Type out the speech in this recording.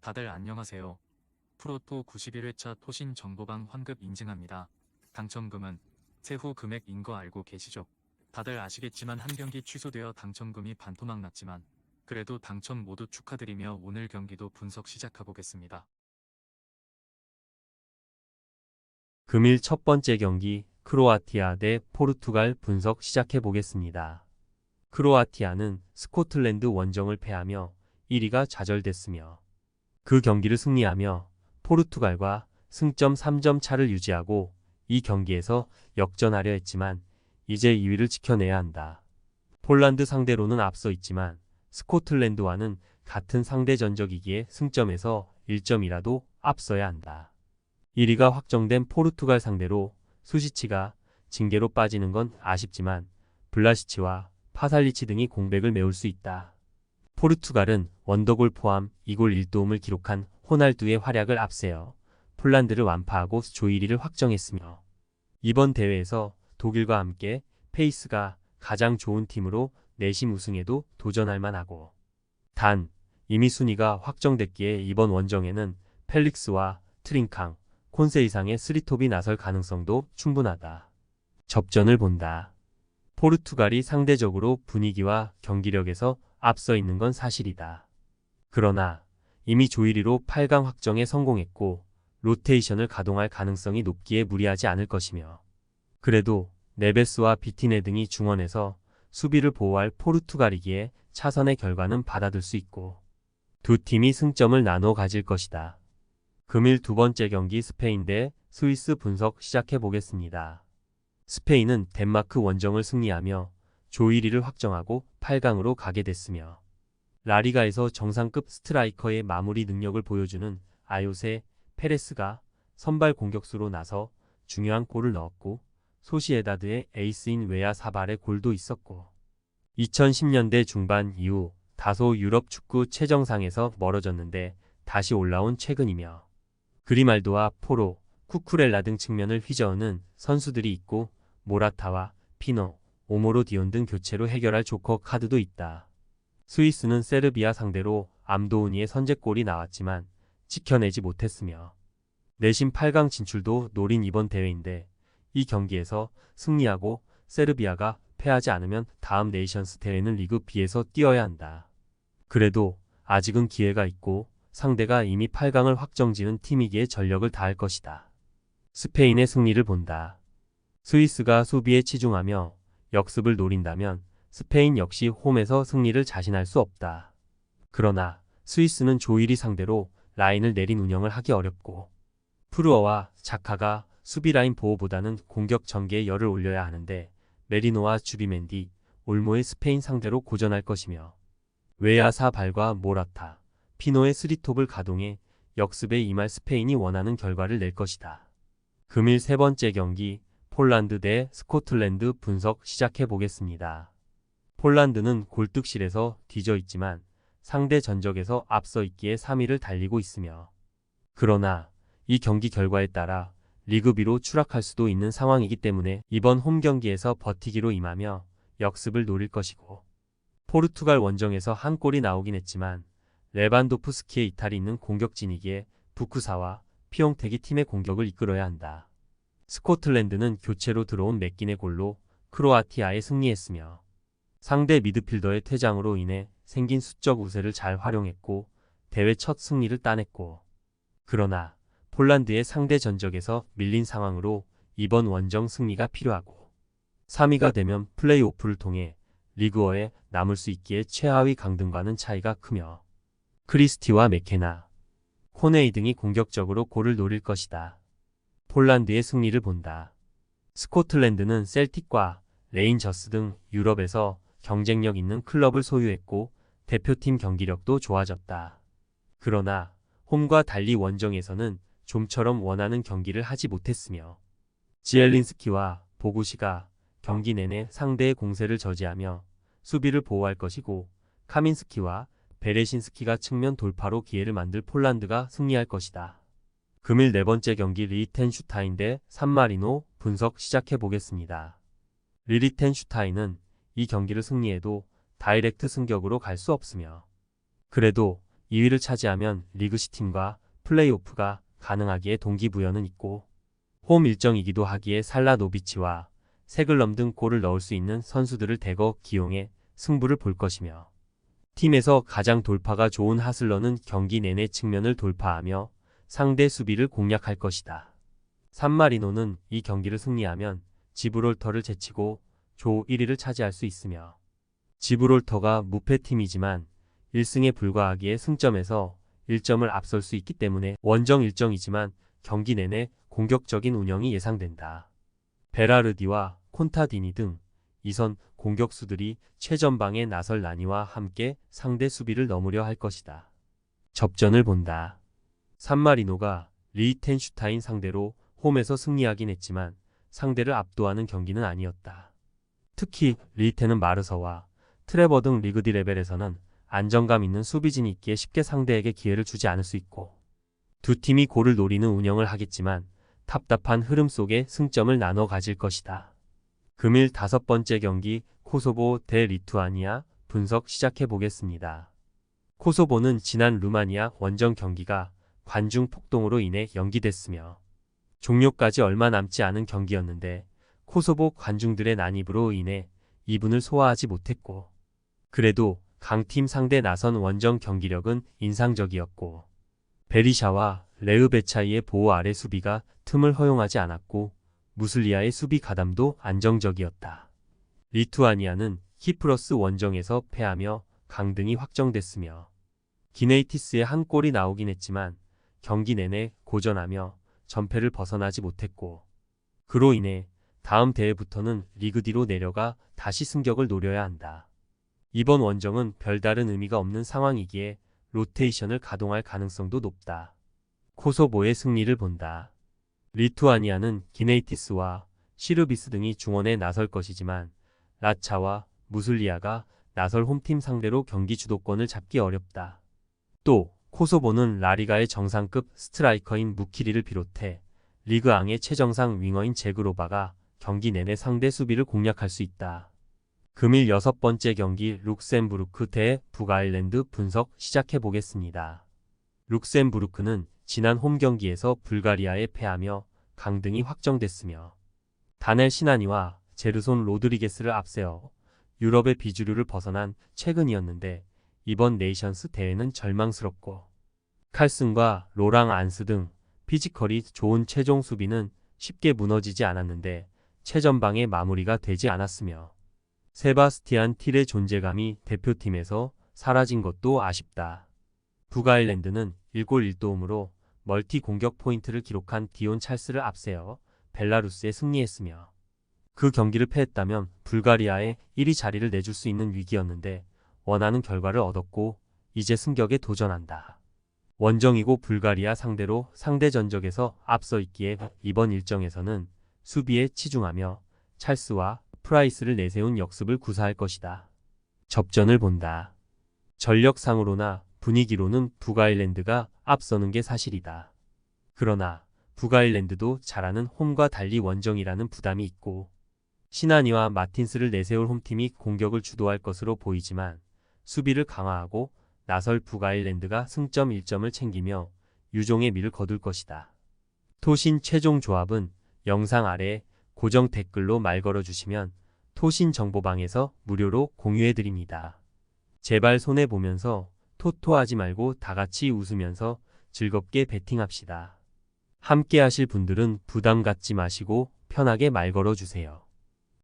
다들 안녕하세요. 프로토 91회차 토신 정보방 환급 인증합니다. 당첨금은 세후 금액인 거 알고 계시죠? 다들 아시겠지만 한 경기 취소되어 당첨금이 반토막 났지만 그래도 당첨 모두 축하드리며 오늘 경기도 분석 시작해보겠습니다. 금일 첫 번째 경기 크로아티아 대 포르투갈 분석 시작해 보겠습니다. 크로아티아는 스코틀랜드 원정을 패하며 1위가 좌절됐으며 그 경기를 승리하며 포르투갈과 승점 3점 차를 유지하고 이 경기에서 역전하려 했지만 이제 2위를 지켜내야 한다. 폴란드 상대로는 앞서 있지만 스코틀랜드와는 같은 상대 전적이기에 승점에서 1점이라도 앞서야 한다. 1위가 확정된 포르투갈 상대로 수시치가 징계로 빠지는 건 아쉽지만 블라시치와 파살리치 등이 공백을 메울 수 있다. 포르투갈은 원더골 포함 2골 1도움을 기록한 호날두의 활약을 앞세워 폴란드를 완파하고 조 1위를 확정했으며 이번 대회에서 독일과 함께 페이스가 가장 좋은 팀으로 내심 우승에도 도전할 만하고 단 이미 순위가 확정됐기에 이번 원정에는 펠릭스와 트링캉, 콘세 이상의 3톱이 나설 가능성도 충분하다. 접전을 본다. 포르투갈이 상대적으로 분위기와 경기력에서 앞서 있는 건 사실이다. 그러나 이미 조 1위로 8강 확정에 성공했고 로테이션을 가동할 가능성이 높기에 무리하지 않을 것이며 그래도 네베스와 비티네 등이 중원에서 수비를 보호할 포르투갈이기에 차선의 결과는 받아들 수 있고 두 팀이 승점을 나눠 가질 것이다. 금일 두 번째 경기 스페인 대 스위스 분석 시작해 보겠습니다. 스페인은 덴마크 원정을 승리하며 조 1위를 확정하고 8강으로 가게 됐으며 라리가에서 정상급 스트라이커의 마무리 능력을 보여주는 아요세 페레스가 선발 공격수로 나서 중요한 골을 넣었고 소시에다드의 에이스인 웨아 사발의 골도 있었고 2010년대 중반 이후 다소 유럽 축구 최정상에서 멀어졌는데 다시 올라온 최근이며 그리말도와 포로, 쿠쿠렐라 등 측면을 휘저으는 선수들이 있고 모라타와 피노, 오모로 디온 등 교체로 해결할 조커 카드도 있다. 스위스는 세르비아 상대로 암도우니의 선제골이 나왔지만 지켜내지 못했으며 내심 8강 진출도 노린 이번 대회인데 이 경기에서 승리하고 세르비아가 패하지 않으면 다음 네이션스 대회는 리그 B에서 뛰어야 한다. 그래도 아직은 기회가 있고 상대가 이미 8강을 확정지은 팀이기에 전력을 다할 것이다. 스페인의 승리를 본다. 스위스가 수비에 치중하며 역습을 노린다면 스페인 역시 홈에서 승리를 자신할 수 없다. 그러나 스위스는 조 1위 상대로 라인을 내린 운영을 하기 어렵고 프루어와 자카가 수비 라인 보호보다는 공격 전개에 열을 올려야 하는데 메리노와 주비멘디, 올모의 스페인 상대로 고전할 것이며 웨아 사발과 모라타, 피노의 3톱을 가동해 역습에 임할 스페인이 원하는 결과를 낼 것이다. 금일 세 번째 경기 폴란드 대 스코틀랜드 분석 시작해 보겠습니다. 폴란드는 골득실에서 뒤져 있지만 상대 전적에서 앞서 있기에 3위를 달리고 있으며 그러나 이 경기 결과에 따라 리그 B로 추락할 수도 있는 상황이기 때문에 이번 홈 경기에서 버티기로 임하며 역습을 노릴 것이고 포르투갈 원정에서 한 골이 나오긴 했지만 레반도프스키의 이탈이 있는 공격진이기에 부쿠사와 피용택이 팀의 공격을 이끌어야 한다. 스코틀랜드는 교체로 들어온 맥긴의 골로 크로아티아에 승리했으며 상대 미드필더의 퇴장으로 인해 생긴 수적 우세를 잘 활용했고 대회 첫 승리를 따냈고 그러나 폴란드의 상대 전적에서 밀린 상황으로 이번 원정 승리가 필요하고 3위가 되면 플레이오프를 통해 리그어에 남을 수 있기에 최하위 강등과는 차이가 크며 크리스티와 메케나, 코네이 등이 공격적으로 골을 노릴 것이다. 폴란드의 승리를 본다. 스코틀랜드는 셀틱과 레인저스 등 유럽에서 경쟁력 있는 클럽을 소유했고 대표팀 경기력도 좋아졌다. 그러나 홈과 달리 원정에서는 좀처럼 원하는 경기를 하지 못했으며 지엘린스키와 보구시가 경기 내내 상대의 공세를 저지하며 수비를 보호할 것이고 카민스키와 베레신스키가 측면 돌파로 기회를 만들 폴란드가 승리할 것이다. 금일 네 번째 경기 리히텐슈타인 대 산마리노 분석 시작해 보겠습니다. 리히텐슈타인은 이 경기를 승리해도 다이렉트 승격으로 갈 수 없으며 그래도 2위를 차지하면 리그시 팀과 플레이오프가 가능하기에 동기부여는 있고 홈 일정이기도 하기에 살라노비치와 세글럼 등 골을 넣을 수 있는 선수들을 대거 기용해 승부를 볼 것이며 팀에서 가장 돌파가 좋은 하슬러는 경기 내내 측면을 돌파하며 상대 수비를 공략할 것이다. 산마리노는 이 경기를 승리하면 지브롤터를 제치고 조 1위를 차지할 수 있으며 지브롤터가 무패팀이지만 1승에 불과하기에 승점에서 1점을 앞설 수 있기 때문에 원정 일정이지만 경기 내내 공격적인 운영이 예상된다. 베라르디와 콘타디니 등 2선 공격수들이 최전방에 나설 나니와 함께 상대 수비를 넘으려 할 것이다. 접전을 본다. 산마리노가 리히텐슈타인 상대로 홈에서 승리하긴 했지만 상대를 압도하는 경기는 아니었다. 특히 리히텐은 마르서와 트레버 등 리그디 레벨에서는 안정감 있는 수비진이 있기에 쉽게 상대에게 기회를 주지 않을 수 있고 두 팀이 골을 노리는 운영을 하겠지만 답답한 흐름 속에 승점을 나눠 가질 것이다. 금일 5번째 경기 코소보 대 리투아니아 분석 시작해 보겠습니다. 코소보는 지난 루마니아 원정 경기가 관중 폭동으로 인해 연기됐으며 종료까지 얼마 남지 않은 경기였는데 코소보 관중들의 난입으로 인해 2분을 소화하지 못했고 그래도 강팀 상대 나선 원정 경기력은 인상적이었고 베리샤와 레흐베차이의 보호 아래 수비가 틈을 허용하지 않았고 무슬리아의 수비 가담도 안정적이었다. 리투아니아는 키프러스 원정에서 패하며 강등이 확정됐으며 기네이티스의 한 골이 나오긴 했지만 경기 내내 고전하며 전패를 벗어나지 못했고 그로 인해 다음 대회부터는 리그디로 내려가 다시 승격을 노려야 한다. 이번 원정은 별다른 의미가 없는 상황이기에 로테이션을 가동할 가능성도 높다. 코소보의 승리를 본다. 리투아니아는 기네이티스와 시르비스 등이 중원에 나설 것이지만 라차와 무슬리아가 나설 홈팀 상대로 경기 주도권을 잡기 어렵다. 또 코소보는 라리가의 정상급 스트라이커인 무키리를 비롯해 리그앙의 최정상 윙어인 제그로바가 경기 내내 상대 수비를 공략할 수 있다. 금일 6번째 경기 룩셈부르크 대 북아일랜드 분석 시작해 보겠습니다. 룩셈부르크는 지난 홈 경기에서 불가리아에 패하며 강등이 확정됐으며 다넬 시나니와 제르손 로드리게스를 앞세워 유럽의 비주류를 벗어난 최근이었는데 이번 네이션스 대회는 절망스럽고 칼슨과 로랑 안스 등 피지컬이 좋은 최종 수비는 쉽게 무너지지 않았는데 최전방의 마무리가 되지 않았으며 세바스티안 틸의 존재감이 대표팀에서 사라진 것도 아쉽다. 북아일랜드는 1골 1도움으로 멀티 공격 포인트를 기록한 디온 찰스를 앞세워 벨라루스에 승리했으며 그 경기를 패했다면 불가리아에 1위 자리를 내줄 수 있는 위기였는데 원하는 결과를 얻었고 이제 승격에 도전한다. 원정이고 불가리아 상대로 상대 전적에서 앞서 있기에 이번 일정에서는 수비에 치중하며 찰스와 프라이스를 내세운 역습을 구사할 것이다. 접전을 본다. 전력상으로나 분위기로는 북아일랜드가 앞서는 게 사실이다. 그러나 북아일랜드도 잘하는 홈과 달리 원정이라는 부담이 있고 시나니와 마틴스를 내세울 홈팀이 공격을 주도할 것으로 보이지만 수비를 강화하고 나설 북아일랜드가 승점 1점을 챙기며 유종의 미를 거둘 것이다. 토신 최종 조합은 영상 아래 고정 댓글로 말 걸어주시면 토신 정보방에서 무료로 공유해드립니다. 제발 손해보면서 토토하지 말고 다같이 웃으면서 즐겁게 베팅합시다. 함께 하실 분들은 부담 갖지 마시고 편하게 말 걸어주세요.